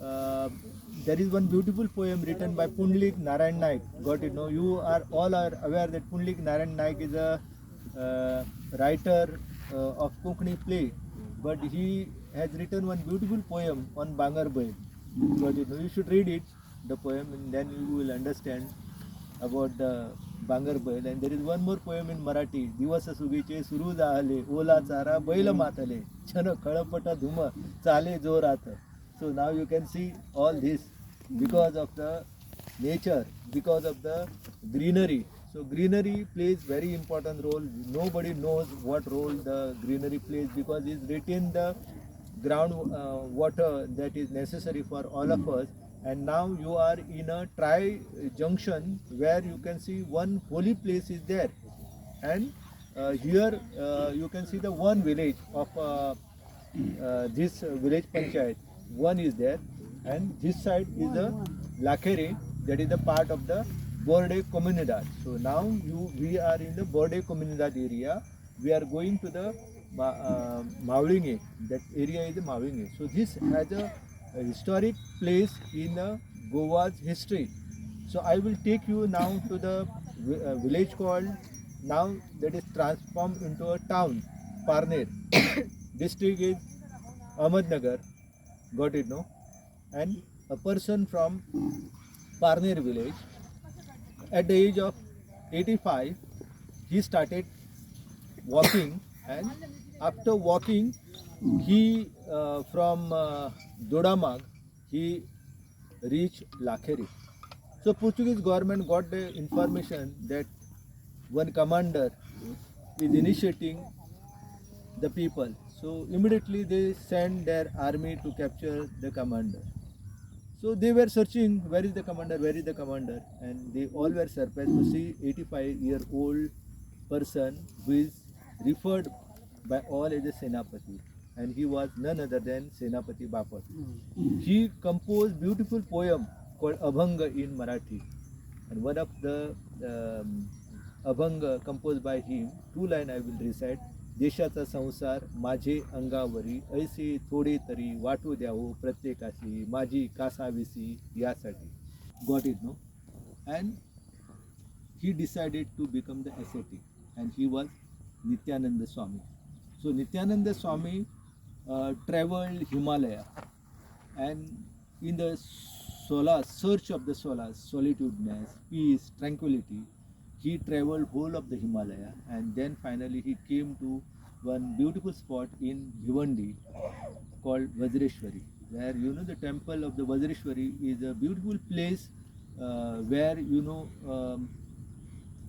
uh, there is one beautiful poem written by Pundlik Narayan Naik. Got it? No, you are all are aware that Pundlik Narayan Naik is a writer of Konkani play, but he has written one beautiful poem on Bangar Bail. Got it? No, you should read it, the poem, and then you will understand about the Bangar Bail. And there is one more poem in Marathi. दिवस सुगीचे सुरू जाहले ओला चारा बैल मातले छन खळपट धुम चाले जोरात. So now you can see all this because of the nature, because of the greenery. So greenery plays very important role. Nobody knows what role the greenery plays because it's retain the ground water that is necessary for all of us. And now you are in a tri junction where you can see one holy place is there, and here you can see the one village of this village panchayat. One is there, and this side is the Lakhere, that is the part of the Borde Comunidad. So now we are in the Borde Comunidad area. We are going to the Mavlinge. That area is the Mavlinge. So this has a historic place in Goa's history. So I will take you now to the village called, now that is transformed into a town, Parner. District is Ahmednagar. Got it, no? And a person from Parner village, at the age of 85, he started walking, and after walking, he from Dodamag, he reached Lakheri. So Portuguese government got the information that one commander is initiating the people. So immediately they sent their army to capture the commander. So they were searching, where is the commander, where is the commander, and they all were surprised to see 85-year-old person who is referred by all as a Senapati, and he was none other than Senapati Bapat. He composed beautiful poem called Abhanga in Marathi, and one of the Abhanga composed by him, two line I will recite. देशाचा संसार माझे अंगावरी ऐसे थोडे तरी वाटू द्यावो प्रत्येकाशी माझी कासाविसी यासाठी. Got it, no? And he decided to become the ascetic, and he was Nityananda Swami. So Nityananda Swami traveled Himalaya, and in the solace, search of the solace, solitudeness, peace, tranquility, he traveled whole of the Himalaya, and then finally he came to one beautiful spot in Bhivandi called Vajreshwari, where the temple of the Vajreshwari is a beautiful place where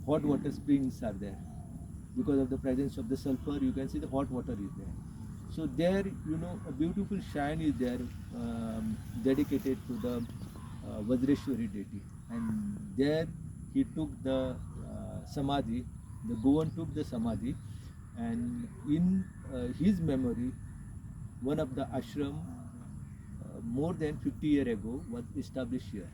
hot water springs are there. Because of the presence of the sulfur, you can see the hot water is there. So there, a beautiful shrine is there dedicated to the Vajreshwari deity, and there he took the samadhi. The Goan took the samadhi, and in his memory, one of the ashram more than 50 years ago was established here.